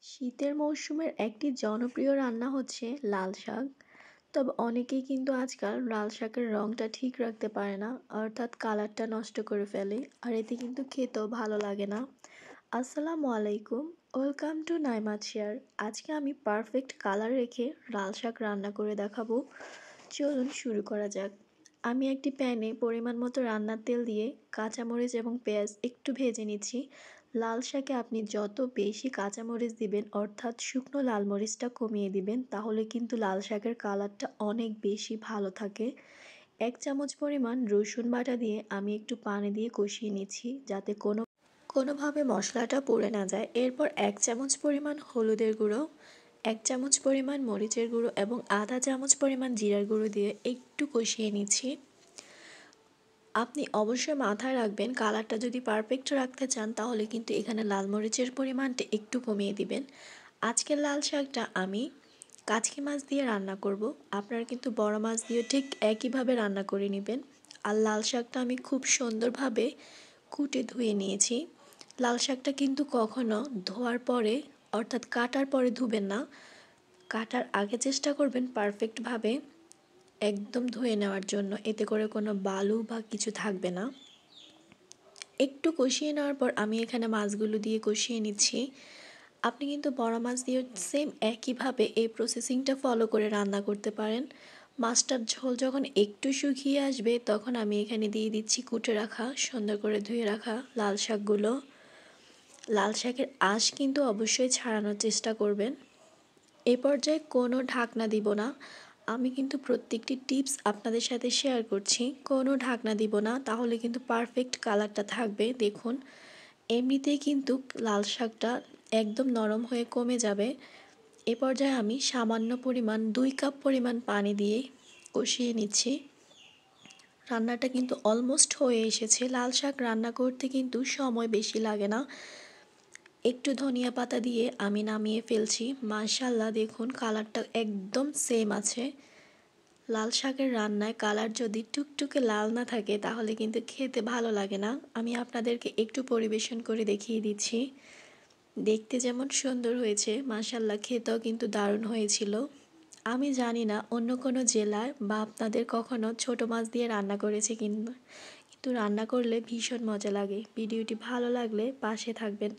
শীতের মৌসুমের একটি জনপ্রিয় রান্না হচ্ছে লাল শাক। তবে অনেকেই কিন্তু আজকাল লাল শাকের রংটা ঠিক রাখতে পারে না, অর্থাৎ কালারটা নষ্ট করে ফেলে। আর এতে কিন্তু খেতেও ভালো লাগে না। আসসালামু আলাইকুম, ওয়েলকাম টু নাইমাত শেয়ার। আজকে আমি পারফেক্ট কালার রেখে লাল শাক রান্না করে দেখাবো। চলুন শুরু করা যাক। আমি একটি প্যানে পরিমাণ মতো রান্নার তেল দিয়ে কাঁচামরিচ এবং পেঁয়াজ একটু ভেজে নিচ্ছি। লাল শাকে আপনি যত বেশি কাঁচামরিচ দিবেন, অর্থাৎ শুকনো লাল মরিচটা কমিয়ে দিবেন, তাহলে কিন্তু লাল শাকের কালারটা অনেক বেশি ভালো থাকে। 1 চামচ পরিমাণ রসুন বাটা দিয়ে আমি একটু পানি দিয়ে কষিয়ে নিচ্ছি, যাতে কোনোভাবে মশলাটা পুড়ে না যায়। এরপর 1 চামচ পরিমাণ হলুদের গুঁড়ো, 1 চামচ পরিমাণ মরিচের গুঁড়ো এবং আধা চামচ পরিমাণ জিরার গুঁড়ো দিয়ে একটু কষিয়ে নিচ্ছি। আপনি অবশ্যই মাথায় রাখবেন, কালারটা যদি পারফেক্ট রাখতে চান তাহলে কিন্তু এখানে লাল মরিচের পরিমাণটা একটু কমিয়ে দিবেন। আজকের লাল শাকটা আমি কাচকি মাছ দিয়ে রান্না করব। আপনারা কিন্তু বড় মাছ দিয়ে ঠিক একইভাবে রান্না করে নেবেন। আর লাল শাকটা আমি খুব সুন্দরভাবে কুটে ধুয়ে নিয়েছি। লাল শাকটা কিন্তু কখনো ধোয়ার পরে, অর্থাৎ কাটার পরে ধুবেন না, কাটার আগে চেষ্টা করবেন পারফেক্টভাবে একদম ধুয়ে নেওয়ার জন্য, এতে করে কোনো বালু বা কিছু থাকবে না। একটু কষিয়ে নেওয়ার পর আমি এখানে মাছগুলো দিয়ে কষিয়ে নিচ্ছি। আপনি কিন্তু বড় মাছ দিয়ে সেম একইভাবে এই প্রসেসিংটা ফলো করে রান্না করতে পারেন। মাছটার ঝোল যখন একটু শুকিয়ে আসবে, তখন আমি এখানে দিয়ে দিচ্ছি কুটে রাখা, সুন্দর করে ধুয়ে রাখা লাল শাকগুলো। লাল শাকের আঁশ কিন্তু অবশ্যই ছাড়ানোর চেষ্টা করবেন। এই পর্যায়ে কোনো ঢাকনা দিব না। আমি কিন্তু প্রত্যেকটি টিপস আপনাদের সাথে শেয়ার করছি। কোনো ঢাকনা দিব না, তাহলে কিন্তু পারফেক্ট কালারটা থাকবে। দেখুন, এমনিতেই কিন্তু লাল শাকটা একদম নরম হয়ে কমে যাবে। এ পর্যায়ে আমি সামান্য পরিমাণ 2 কাপ পরিমাণ পানি দিয়ে কষিয়ে নিচ্ছি। রান্নাটা কিন্তু অলমোস্ট হয়ে এসেছে। লাল শাক রান্না করতে কিন্তু সময় বেশি লাগে না। একটু ধনিয়া পাতা দিয়ে আমি নামিয়ে ফেলছি। মাশাআল্লাহ, দেখুন কালারটা একদম সেম আছে। লাল শাকের রান্নায় কালার যদি টুকটুকে লাল না থাকে তাহলে কিন্তু খেতে ভালো লাগে না। আমি আপনাদেরকে একটু পরিবেশন করে দেখিয়ে দিচ্ছি। দেখতে যেমন সুন্দর হয়েছে, মাশাআল্লাহ খেতেও কিন্তু দারুণ হয়েছিল। আমি জানি না অন্য কোনো জেলায় বা আপনাদের কখনো ছোট মাছ দিয়ে রান্না করেছে কিংবা, কিন্তু রান্না করলে ভীষণ মজা লাগে। ভিডিওটি ভালো লাগলে পাশে থাকবেন।